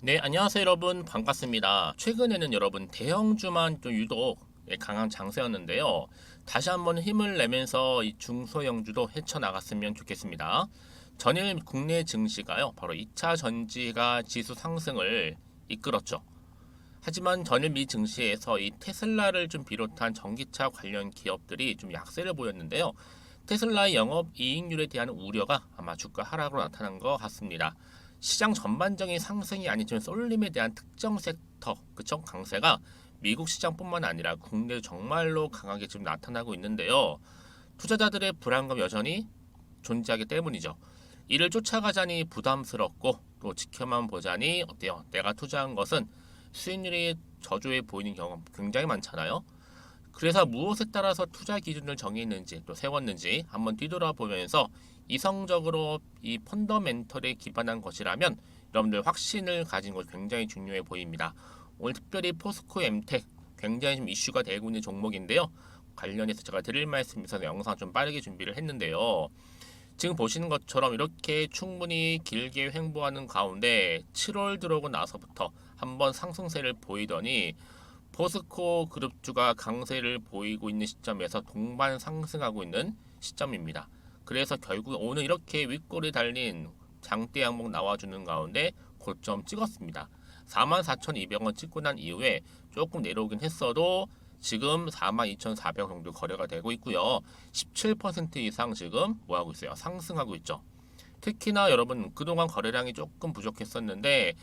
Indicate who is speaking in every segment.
Speaker 1: 네, 안녕하세요 여러분. 반갑습니다. 최근에는 여러분 대형주만 좀 유독 강한 장세였는데요. 다시 한번 힘을 내면서 이 중소형주도 헤쳐나갔으면 좋겠습니다. 전일 국내 증시가요, 바로 2차 전지가 지수 상승을 이끌었죠. 하지만 전일 미 증시에서 이 테슬라를 좀 비롯한 전기차 관련 기업들이 좀 약세를 보였는데요. 테슬라의 영업 이익률에 대한 우려가 아마 주가 하락으로 나타난 것 같습니다. 시장 전반적인 상승이 아니지만 쏠림에 대한 특정 섹터, 그쵸? 강세가 미국 시장뿐만 아니라 국내 정말로 강하게 지금 나타나고 있는데요. 투자자들의 불안감 여전히 존재하기 때문이죠. 이를 쫓아가자니 부담스럽고 또 지켜만 보자니 어때요? 내가 투자한 것은 수익률이 저조해 보이는 경우 굉장히 많잖아요. 그래서 무엇에 따라서 투자 기준을 정했는지 또 세웠는지 한번 뒤돌아보면서 이성적으로 이 펀더멘털에 기반한 것이라면 여러분들 확신을 가진 것 굉장히 중요해 보입니다. 오늘 특별히 포스코 엠텍 굉장히 좀 이슈가 되고 있는 종목인데요. 관련해서 제가 드릴 말씀 있어서 영상 좀 빠르게 준비를 했는데요. 지금 보시는 것처럼 이렇게 충분히 길게 횡보하는 가운데 7월 들어오고 나서부터 한번 상승세를 보이더니 포스코 그룹주가 강세를 보이고 있는 시점에서 동반 상승하고 있는 시점입니다. 그래서 결국 오늘 이렇게 윗골이 달린 장대 항목 나와주는 가운데 고점 찍었습니다. 44,200원 찍고 난 이후에 조금 내려오긴 했어도 지금 42,400원 정도 거래가 되고 있고요. 17% 이상 지금 뭐하고 있어요? 상승하고 있죠. 특히나 여러분 그동안 거래량이 조금 부족했었는데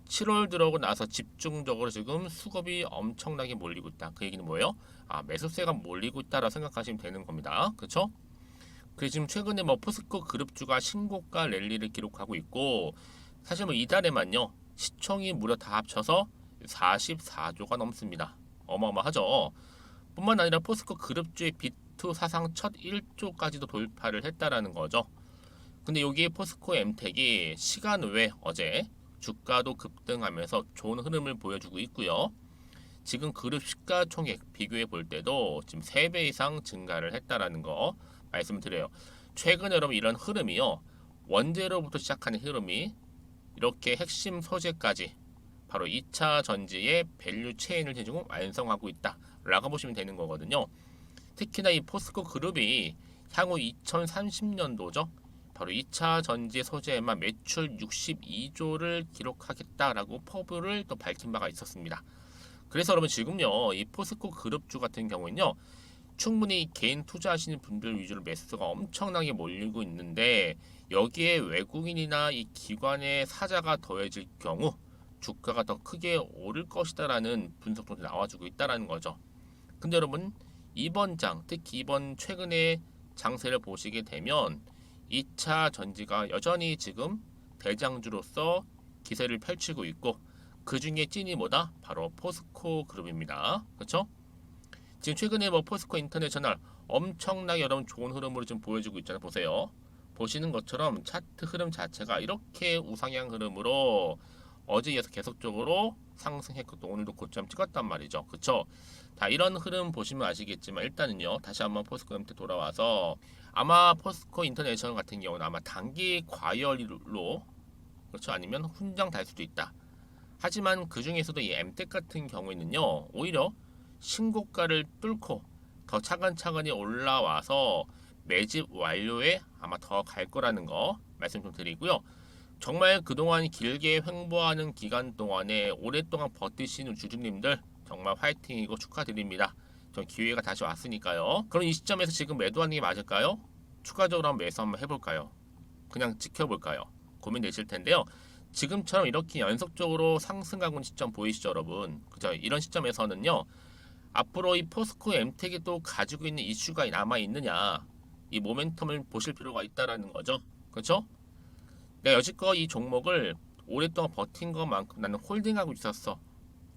Speaker 1: 7월 들어오고 나서 집중적으로 지금 수급이 엄청나게 몰리고 있다. 그 얘기는 뭐예요? 매수세가 몰리고 있다라고 생각하시면 되는 겁니다. 그렇죠? 그래서 지금 최근에 뭐 포스코 그룹주가 신고가 랠리를 기록하고 있고 사실 뭐 이달에만요 시총이 무려 다 합쳐서 44조가 넘습니다. 어마어마하죠. 뿐만 아니라 포스코 그룹주의 비투 사상 첫 1조까지도 돌파를 했다라는 거죠. 근데 여기에 포스코 엠텍이 시간 외 어제 주가도 급등하면서 좋은 흐름을 보여주고 있고요. 지금 그룹 시가총액 비교해 볼 때도 지금 3배 이상 증가를 했다라는 거 말씀드려요. 최근에 여러분 이런 흐름이요. 원재료부터 시작하는 흐름이 이렇게 핵심 소재까지 바로 2차 전지의 밸류 체인을 지금 완성하고 있다라고 보시면 되는 거거든요. 특히나 이 포스코 그룹이 향후 2030년도죠. 바로 2차 전지 소재에만 매출 62조를 기록하겠다라고 포부를 또 밝힌 바가 있었습니다. 그래서 여러분 지금요 이 포스코 그룹주 같은 경우는요 충분히 개인 투자하시는 분들 위주로 매수가 엄청나게 몰리고 있는데 여기에 외국인이나 이 기관의 사자가 더해질 경우 주가가 더 크게 오를 것이다라는 분석도 나와주고 있다라는 거죠. 근데 여러분 이번 장 특히 이번 최근에 장세를 보시게 되면 2차 전지가 여전히 지금 대장주로서 기세를 펼치고 있고 그 중에 찐이 뭐다? 바로 포스코 그룹입니다. 그렇죠? 지금 최근에 뭐 포스코 인터내셔널 엄청나게 여러분 좋은 흐름으로 좀 보여주고 있잖아요. 보세요. 보시는 것처럼 차트 흐름 자체가 이렇게 우상향 흐름으로 어제 이어서 계속적으로 상승했고 또 오늘도 고점 찍었단 말이죠. 그쵸? 다 이런 흐름 보시면 아시겠지만 일단은요. 다시 한번 포스코 엠텍 돌아와서 아마 포스코 인터내셔널 같은 경우는 아마 단기 과열로 그렇죠? 아니면 훈장 달 수도 있다. 하지만 그 중에서도 이 엠텍 같은 경우에는요. 오히려 신고가를 뚫고 더 차근차근히 올라와서 매집 완료에 아마 더 갈 거라는 거 말씀 좀 드리고요. 정말 그동안 길게 횡보하는 기간 동안에 오랫동안 버티시는 주주님들 정말 화이팅이고 축하드립니다. 저 기회가 다시 왔으니까요. 그럼 이 시점에서 지금 매도하는 게 맞을까요? 추가적으로 한번 매수 한번 해볼까요? 그냥 지켜볼까요? 고민되실 텐데요. 지금처럼 이렇게 연속적으로 상승하고 있는 시점 보이시죠, 여러분? 그죠? 이런 시점에서는요. 앞으로 이 포스코 엠텍이 또 가지고 있는 이슈가 남아 있느냐, 이 모멘텀을 보실 필요가 있다라는 거죠. 그렇죠? 내가 여지껏 이 종목을 오랫동안 버틴 것만큼 나는 홀딩하고 있었어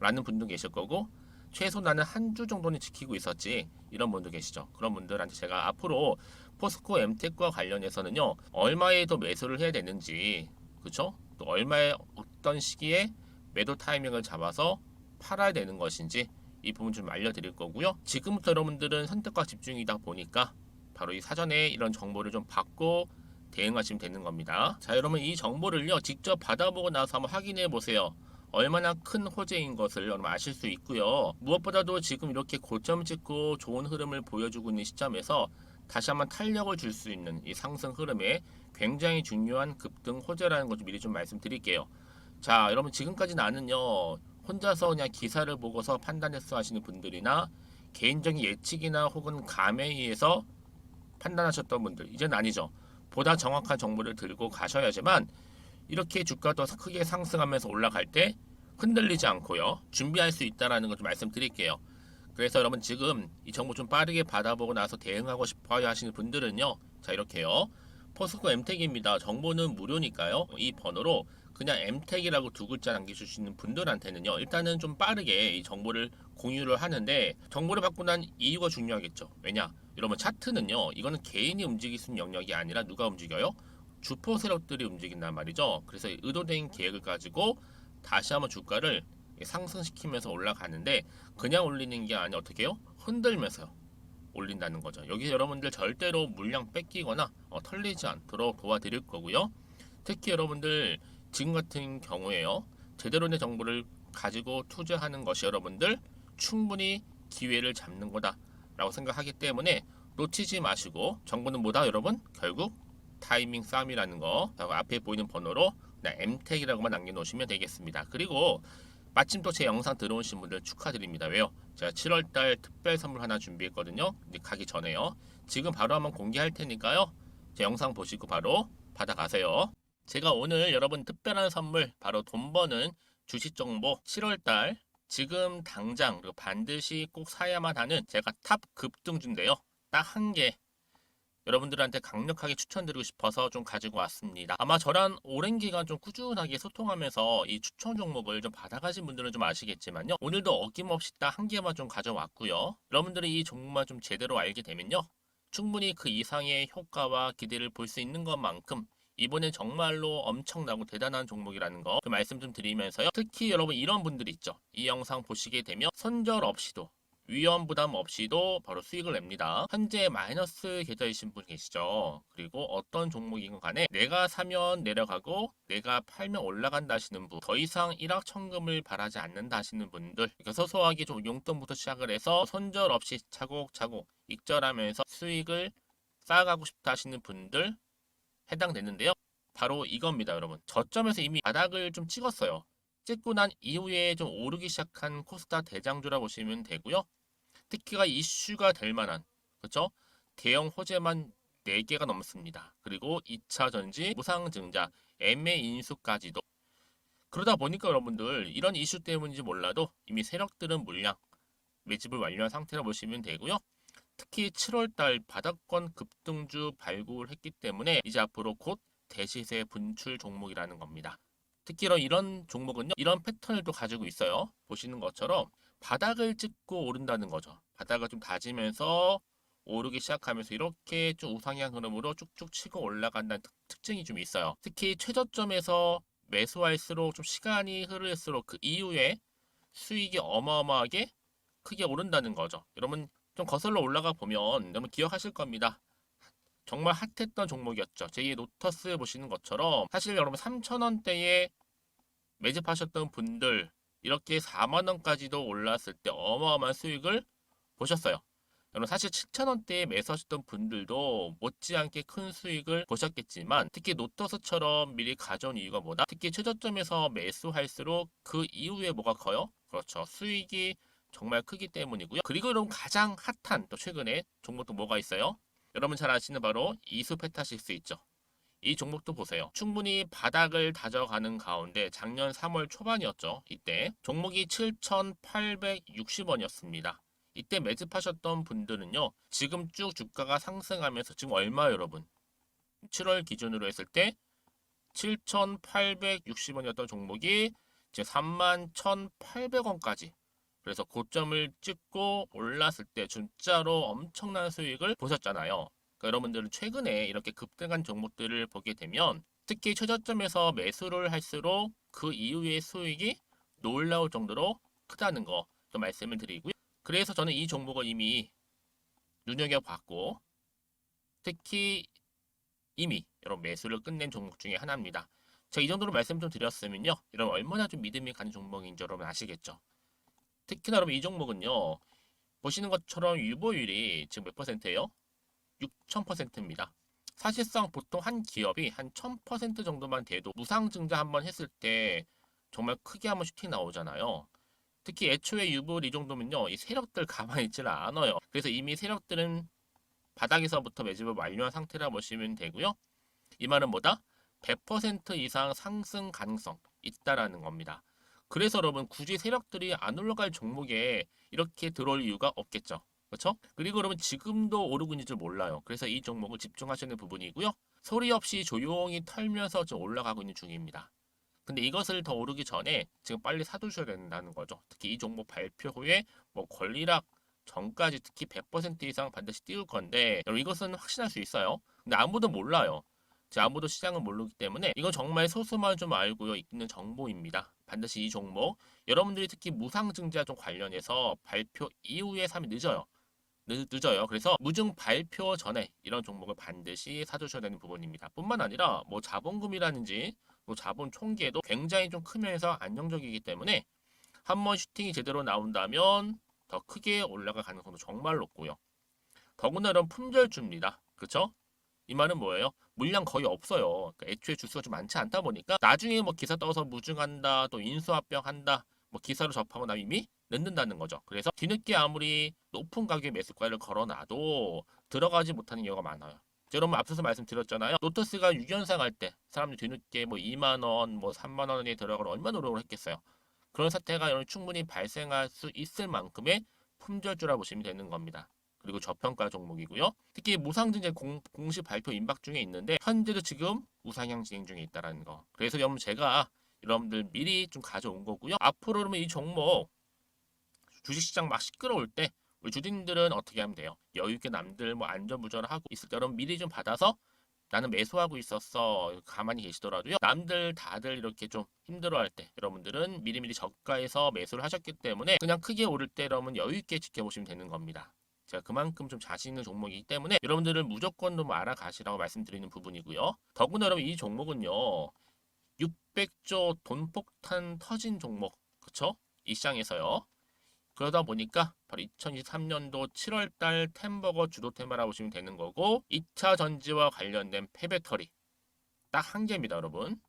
Speaker 1: 라는 분도 계실 거고 최소 나는 한 주 정도는 지키고 있었지 이런 분도 계시죠. 그런 분들한테 제가 앞으로 포스코 엠텍과 관련해서는요 얼마에 더 매수를 해야 되는지 그쵸? 또 얼마에 어떤 시기에 매도 타이밍을 잡아서 팔아야 되는 것인지 이 부분 좀 알려드릴 거고요. 지금부터 여러분들은 선택과 집중이다 보니까 바로 이 사전에 이런 정보를 좀 받고 대응하시면 되는 겁니다. 자, 여러분 이 정보를요 직접 받아보고 나서 한번 확인해 보세요. 얼마나 큰 호재인 것을 여러분 아실 수 있고요. 무엇보다도 지금 이렇게 고점 찍고 좋은 흐름을 보여주고 있는 시점에서 다시 한번 탄력을 줄 수 있는 이 상승 흐름에 굉장히 중요한 급등 호재라는 것 좀 미리 좀 말씀드릴게요. 자, 여러분 지금까지 나는요 혼자서 그냥 기사를 보고서 판단해서 하시는 분들이나 개인적인 예측이나 혹은 감에 의해서 판단하셨던 분들 이제는 아니죠. 보다 정확한 정보를 들고 가셔야지만 이렇게 주가도 크게 상승하면서 올라갈 때 흔들리지 않고요 준비할 수 있다라는 걸 좀 말씀드릴게요. 그래서 여러분 지금 이 정보 좀 빠르게 받아보고 나서 대응하고 싶어요 하시는 분들은요, 자 이렇게요, 포스코 엠텍입니다. 정보는 무료니까요 이 번호로 그냥 엠텍이라고 두 글자 남겨주시는 분들한테는요 일단은 좀 빠르게 이 정보를 공유를 하는데, 정보를 받고 난 이유가 중요하겠죠. 왜냐, 여러분 차트는요 이거는 개인이 움직일 수 있는 영역이 아니라 누가 움직여요? 주포 세력들이 움직인단 말이죠. 그래서 의도된 계획을 가지고 다시 한번 주가를 상승시키면서 올라가는데, 그냥 올리는 게 아니라 어떻게 해요? 흔들면서 올린다는 거죠. 여기서 여러분들 절대로 물량 뺏기거나 털리지 않도록 도와드릴 거고요. 특히 여러분들 지금 같은 경우에요, 제대로 된 정보를 가지고 투자하는 것이 여러분들 충분히 기회를 잡는 거다 라고 생각하기 때문에 놓치지 마시고, 정보는 뭐다 여러분? 결국 타이밍 싸움이라는 거 앞에 보이는 번호로 엠텍이라고만 남겨놓으시면 되겠습니다. 그리고 마침 또 제 영상 들어오신 분들 축하드립니다. 왜요? 제가 7월달 특별 선물 하나 준비했거든요. 근데 가기 전에요. 지금 바로 한번 공개할 테니까요. 제 영상 보시고 바로 받아가세요. 제가 오늘 여러분 특별한 선물, 바로 돈 버는 주식 정보 7월달 지금 당장 그리고 반드시 꼭 사야만 하는 제가 탑 급등주인데요. 딱 한 개 여러분들한테 강력하게 추천드리고 싶어서 좀 가지고 왔습니다. 아마 저랑 오랜 기간 좀 꾸준하게 소통하면서 이 추천 종목을 좀 받아가신 분들은 좀 아시겠지만요. 오늘도 어김없이 딱 한 개만 좀 가져왔고요. 여러분들이 이 종목만 좀 제대로 알게 되면요, 충분히 그 이상의 효과와 기대를 볼 수 있는 것만큼 이번엔 정말로 엄청나고 대단한 종목이라는 거 그 말씀 좀 드리면서요. 특히 여러분 이런 분들이 있죠. 이 영상 보시게 되면 손절 없이도 위험 부담 없이도 바로 수익을 냅니다. 현재 마이너스 계좌이신 분 계시죠? 그리고 어떤 종목이건 간에 내가 사면 내려가고 내가 팔면 올라간다 하시는 분, 더 이상 일확천금을 바라지 않는다 하시는 분들, 그러니까 소소하게 좀 용돈부터 시작을 해서 손절 없이 차곡차곡 익절하면서 수익을 쌓아가고 싶다 하시는 분들 해당되는데요. 바로 이겁니다, 여러분. 저점에서 이미 바닥을 좀 찍었어요. 찍고 난 이후에 좀 오르기 시작한 코스닥 대장주라 보시면 되고요. 특히가 이슈가 될 만한, 그렇죠? 대형 호재만 4개가 넘습니다. 그리고 2차 전지, 무상증자, MA 인수까지도. 그러다 보니까 여러분들 이런 이슈 때문인지 몰라도 이미 세력들은 물량 매집을 완료한 상태라 보시면 되고요. 특히 7월달 바닥권 급등주 발굴을 했기 때문에 이제 앞으로 곧 대시세 분출 종목이라는 겁니다. 특히 이런 종목은요, 이런 패턴을 또 가지고 있어요. 보시는 것처럼 바닥을 찍고 오른다는 거죠. 바닥을 좀 다지면서 오르기 시작하면서 이렇게 좀 우상향 흐름으로 쭉쭉 치고 올라간다는 특징이 좀 있어요. 특히 최저점에서 매수할수록 좀 시간이 흐를수록 그 이후에 수익이 어마어마하게 크게 오른다는 거죠. 여러분 좀 거슬러 올라가 보면 여러분 기억하실 겁니다. 정말 핫했던 종목이었죠. 제2 로터스 보시는 것처럼 사실 여러분 3,000원대에 매집하셨던 분들 이렇게 4만 원까지도 올랐을 때 어마어마한 수익을 보셨어요. 여러분 사실 7,000원대에 매수하셨던 분들도 못지않게 큰 수익을 보셨겠지만, 특히 노터스처럼 미리 가져온 이유가 뭐다? 특히 최저점에서 매수할수록 그 이후에 뭐가 커요? 그렇죠. 수익이 정말 크기 때문이고요. 그리고 여러분 가장 핫한 또 최근에 종목도 뭐가 있어요? 여러분 잘 아시는 바로 이수페타식스 있죠. 이 종목도 보세요. 충분히 바닥을 다져가는 가운데 작년 3월 초반이었죠. 이때 종목이 7,860원이었습니다. 이때 매집하셨던 분들은요, 지금 쭉 주가가 상승하면서 지금 얼마 여러분? 7월 기준으로 했을 때 7,860원이었던 종목이 이제 31,800원까지, 그래서 고점을 찍고 올랐을 때 진짜로 엄청난 수익을 보셨잖아요. 그러니까 여러분들은 최근에 이렇게 급등한 종목들을 보게 되면 특히 최저점에서 매수를 할수록 그 이후의 수익이 놀라울 정도로 크다는 거 좀 말씀을 드리고요. 그래서 저는 이 종목을 이미 눈여겨봤고, 특히 이미 여러분 매수를 끝낸 종목 중에 하나입니다. 제가 이 정도로 말씀 좀 드렸으면요, 여러분 얼마나 좀 믿음이 가는 종목인지 여러분 아시겠죠? 특히나 여러분 이 종목은요, 보시는 것처럼 유보율이 지금 몇 퍼센트예요? 6,000%입니다. 사실상 보통 한 기업이 한 1,000% 정도만 돼도 무상증자 한번 했을 때 정말 크게 한번 슈팅 나오잖아요. 특히 애초에 유불 이 정도면요, 이 세력들 가만히 있지를 않아요. 그래서 이미 세력들은 바닥에서부터 매집을 완료한 상태라 보시면 되고요. 이 말은 뭐다? 100% 이상 상승 가능성 있다라는 겁니다. 그래서 여러분 굳이 세력들이 안 올라갈 종목에 이렇게 들어올 이유가 없겠죠. 그렇죠? 그리고 여러분 지금도 오르고 있는 줄 몰라요. 그래서 이 종목을 집중하시는 부분이고요. 소리 없이 조용히 털면서 좀 올라가고 있는 중입니다. 근데 이것을 더 오르기 전에 지금 빨리 사두셔야 된다는 거죠. 특히 이 종목 발표 후에 뭐 권리락 전까지 특히 100% 이상 반드시 띄울 건데 여러분 이것은 확신할 수 있어요. 근데 아무도 몰라요. 아무도 시장을 모르기 때문에 이건 정말 소수만 좀 알고 있는 정보입니다. 반드시 이 종목 여러분들이 특히 무상증자 좀 관련해서 발표 이후에 사면 늦어요. 늦어요. 그래서 무증 발표 전에 이런 종목을 반드시 사두셔야 되는 부분입니다. 뿐만 아니라 뭐 자본금이라든지 뭐 자본 총계도 굉장히 좀 크면서 안정적이기 때문에 한번 슈팅이 제대로 나온다면 더 크게 올라갈 가능성도 정말 높고요. 더구나 이런 품절주입니다. 그쵸? 이 말은 뭐예요? 물량 거의 없어요. 그러니까 애초에 주수가 좀 많지 않다 보니까 나중에 뭐 기사 떠서 무증한다, 또 인수합병한다, 뭐 기사로 접하고 나면 이미 늦는다는 거죠. 그래서 뒤늦게 아무리 높은 가격의 매수가를 걸어놔도 들어가지 못하는 경우가 많아요. 여러분 앞서서 말씀드렸잖아요. 로터스가 6연상 할 때 사람들이 뒤늦게 뭐 2만 원, 뭐 3만 원에 들어가러 얼마나 노력을 했겠어요. 그런 사태가 충분히 발생할 수 있을 만큼의 품절주라 보시면 되는 겁니다. 그리고 저평가 종목이고요. 특히 무상증자 공식 발표 임박 중에 있는데 현재도 지금 우상향 진행 중에 있다는 거. 그래서 여러분 제가 여러분들 미리 좀 가져온 거고요. 앞으로 그러면 이 종목 주식시장 막 시끄러울 때 우리 주주님들은 어떻게 하면 돼요? 여유 있게 남들 뭐 안전부전하고 있을 때 여러분 미리 좀 받아서 나는 매수하고 있었어. 가만히 계시더라도요. 남들 다들 이렇게 좀 힘들어할 때 여러분들은 미리미리 저가에서 매수를 하셨기 때문에 그냥 크게 오를 때 여러분 여유 있게 지켜보시면 되는 겁니다. 제가 그만큼 좀 자신 있는 종목이기 때문에 여러분들은 무조건 좀 알아가시라고 말씀드리는 부분이고요. 더구나 여러분 이 종목은요. 600조 돈폭탄 터진 종목. 그쵸? 이 시장에서요. 그러다 보니까 바로 2023년도 7월달 템버거 주도 테마라고 보시면 되는 거고 2차 전지와 관련된 폐배터리 딱 한 개입니다, 여러분.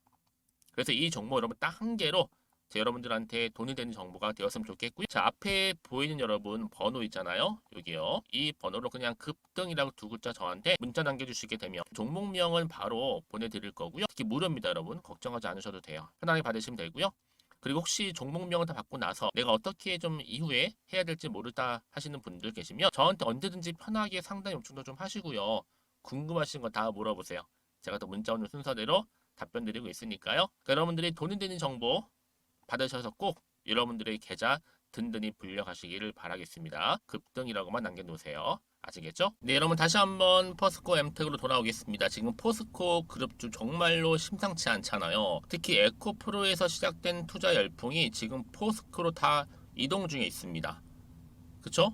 Speaker 1: 그래서 이 정보 여러분 딱 한 개로 여러분들한테 돈이 되는 정보가 되었으면 좋겠고요. 자, 앞에 보이는 여러분 번호 있잖아요. 여기요. 이 번호로 그냥 급등이라고 두 글자 저한테 문자 남겨주시게 되면 종목명은 바로 보내드릴 거고요. 특히 무료입니다, 여러분. 걱정하지 않으셔도 돼요. 편하게 받으시면 되고요. 그리고 혹시 종목명을 다 받고 나서 내가 어떻게 좀 이후에 해야 될지 모르다 하시는 분들 계시면 저한테 언제든지 편하게 상담 요청도 좀 하시고요. 궁금하신 거 다 물어보세요. 제가 또 문자 오는 순서대로 답변 드리고 있으니까요. 그러니까 여러분들이 돈이 되는 정보 받으셔서 꼭 여러분들의 계좌 든든히 불려가시기를 바라겠습니다. 급등이라고만 남겨놓으세요. 아시겠죠? 네, 여러분 다시 한번 포스코 엠텍으로 돌아오겠습니다. 지금 포스코 그룹주 정말로 심상치 않잖아요. 특히 에코프로에서 시작된 투자 열풍이 지금 포스코로 다 이동 중에 있습니다. 그쵸?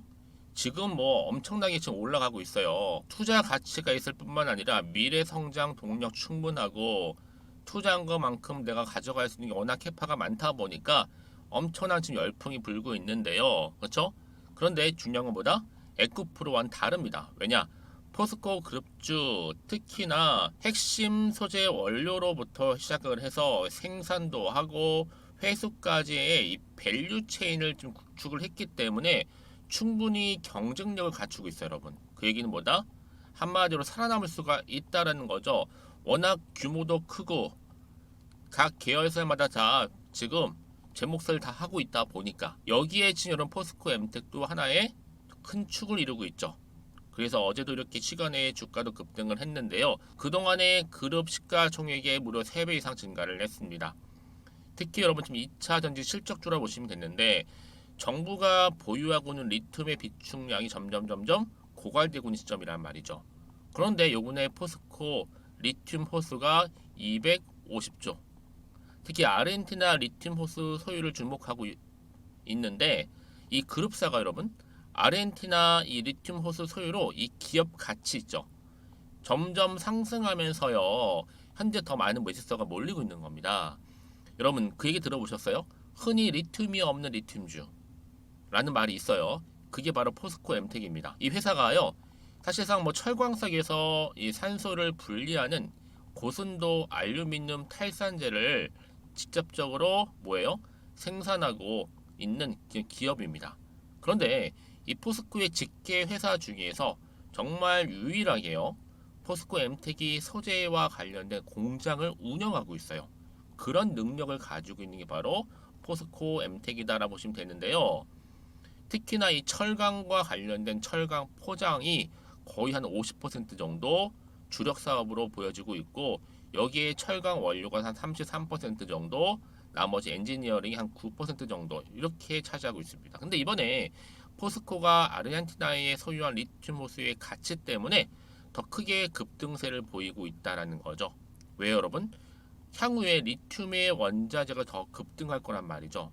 Speaker 1: 지금 뭐 엄청나게 지금 올라가고 있어요. 투자 가치가 있을 뿐만 아니라 미래 성장 동력 충분하고 투자한 것만큼 내가 가져갈 수 있는 게 워낙 캐파가 많다 보니까 엄청난 지금 열풍이 불고 있는데요. 그렇죠? 그런데 중요한 건 뭐다? 에코프로와는 다릅니다. 왜냐? 포스코 그룹주 특히나 핵심 소재 원료로부터 시작을 해서 생산도 하고 회수까지의 이 밸류 체인을 좀 구축을 했기 때문에 충분히 경쟁력을 갖추고 있어요, 여러분. 그 얘기는 뭐다? 한마디로 살아남을 수가 있다라는 거죠. 워낙 규모도 크고 각 계열사마다 다 지금 제 몫을 다 하고 있다 보니까 여기에 지금 이런 포스코 엠텍도 하나의 큰 축을 이루고 있죠. 그래서 어제도 이렇게 시간에 주가도 급등을 했는데요. 그동안에 그룹 시가총액의 무려 3배 이상 증가를 했습니다. 특히 여러분 지금 2차 전지 실적주라 보시면 됐는데 정부가 보유하고 있는 리튬의 비축량이 점점 고갈되고 있는 시점이란 말이죠. 그런데 요번에 포스코 리튬 호수가 250조. 특히 아르헨티나 리튬 호수 소유를 주목하고 있는데 이 그룹사가 여러분 아르헨티나 이 리튬 호수 소유로 이 기업 가치 있죠. 점점 상승하면서요. 현재 더 많은 매수세가 몰리고 있는 겁니다. 여러분 그 얘기 들어보셨어요? 흔히 리튬이 없는 리튬주 라는 말이 있어요. 그게 바로 포스코 엠텍입니다. 이 회사가요, 사실상 뭐 철광석에서 이 산소를 분리하는 고순도 알루미늄 탈산제를 직접적으로 뭐예요? 생산하고 있는 기업입니다. 그런데 이 포스코의 직계 회사 중에서 정말 유일하게요, 포스코 엠텍이 소재와 관련된 공장을 운영하고 있어요. 그런 능력을 가지고 있는 게 바로 포스코 엠텍이다라고 보시면 되는데요. 특히나 이 철강과 관련된 철강 포장이 거의 한 50% 정도 주력 사업으로 보여지고 있고, 여기에 철강 원료가 한 33% 정도, 나머지 엔지니어링이 한 9% 정도 이렇게 차지하고 있습니다. 근데 이번에 포스코가 아르헨티나에 소유한 리튬 호수의 가치 때문에 더 크게 급등세를 보이고 있다라는 거죠. 왜 여러분? 향후에 리튬의 원자재가 더 급등할 거란 말이죠.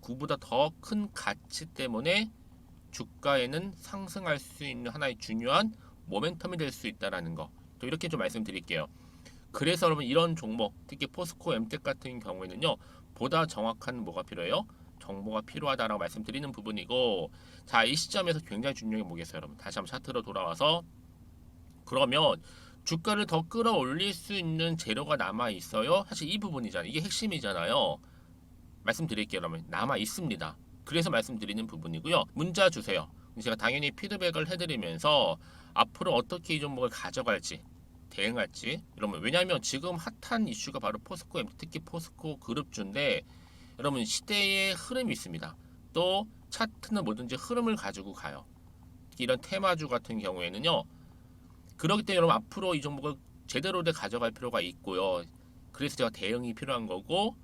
Speaker 1: 그보다 더 큰 가치 때문에 주가에는 상승할 수 있는 하나의 중요한 모멘텀이 될 수 있다라는 거. 또 이렇게 좀 말씀드릴게요. 그래서 여러분 이런 종목, 특히 포스코 엠텍 같은 경우에는요, 보다 정확한 뭐가 필요해요? 정보가 필요하다라고 말씀드리는 부분이고, 자, 이 시점에서 굉장히 중요한 게 뭐겠어요, 여러분? 다시 한번 차트로 돌아와서, 그러면 주가를 더 끌어올릴 수 있는 재료가 남아 있어요. 사실 이 부분이잖아요. 이게 핵심이잖아요. 말씀드릴게요. 여러분 남아 있습니다. 그래서 말씀드리는 부분이고요. 문자 주세요. 제가 당연히 피드백을 해드리면서 앞으로 어떻게 이 종목을 가져갈지, 대응할지. 여러분 왜냐하면 지금 핫한 이슈가 바로 포스코, 특히 포스코 그룹주인데, 여러분 시대의 흐름이 있습니다. 또 차트는 뭐든지 흐름을 가지고 가요. 특히 이런 테마주 같은 경우에는요. 그렇기 때문에 여러분 앞으로 이 종목을 제대로 가져갈 필요가 있고요. 그래서 제가 대응이 필요한 거고,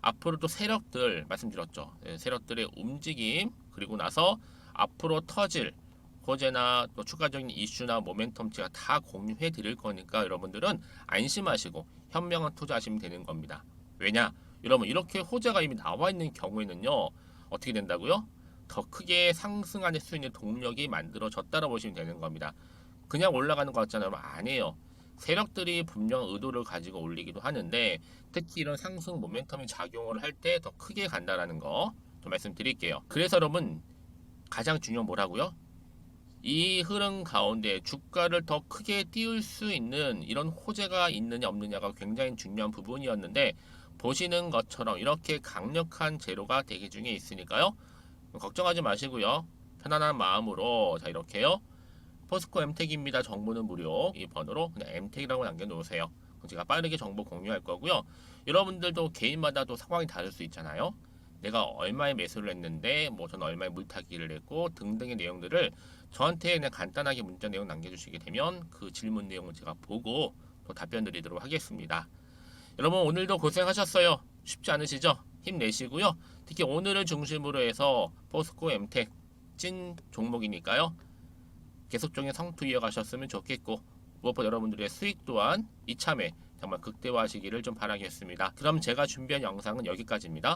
Speaker 1: 앞으로 또 세력들 말씀드렸죠. 세력들의 움직임, 그리고 나서 앞으로 터질 호재나 또 추가적인 이슈나 모멘텀 제가 다 공유해 드릴 거니까 여러분들은 안심하시고 현명한 투자하시면 되는 겁니다. 왜냐? 여러분 이렇게 호재가 이미 나와 있는 경우에는요, 어떻게 된다고요? 더 크게 상승할 수 있는 동력이 만들어졌다고 보시면 되는 겁니다. 그냥 올라가는 것 같잖아요. 여러분 아니에요. 세력들이 분명 의도를 가지고 올리기도 하는데, 특히 이런 상승 모멘텀이 작용을 할 때 더 크게 간다라는 거 좀 말씀드릴게요. 그래서 여러분 가장 중요한 뭐라고요? 이 흐름 가운데 주가를 더 크게 띄울 수 있는 이런 호재가 있느냐 없느냐가 굉장히 중요한 부분이었는데, 보시는 것처럼 이렇게 강력한 재료가 대기 중에 있으니까요. 걱정하지 마시고요. 편안한 마음으로 자 이렇게요. 포스코 엠텍입니다. 정보는 무료. 이 번호로 그냥 엠텍이라고 남겨놓으세요. 제가 빠르게 정보 공유할 거고요. 여러분들도 개인마다 또 상황이 다를 수 있잖아요. 내가 얼마에 매수를 했는데, 뭐 저는 얼마에 물타기를 했고 등등의 내용들을 저한테 그냥 간단하게 문자 내용 남겨주시게 되면 그 질문 내용을 제가 보고 또 답변 드리도록 하겠습니다. 여러분 오늘도 고생하셨어요. 쉽지 않으시죠? 힘내시고요. 특히 오늘을 중심으로 해서 포스코 엠텍 찐 종목이니까요. 계속적인 성투 이어가셨으면 좋겠고, 무엇보다 여러분들의 수익 또한 이참에 정말 극대화하시기를 좀 바라겠습니다. 그럼 제가 준비한 영상은 여기까지입니다.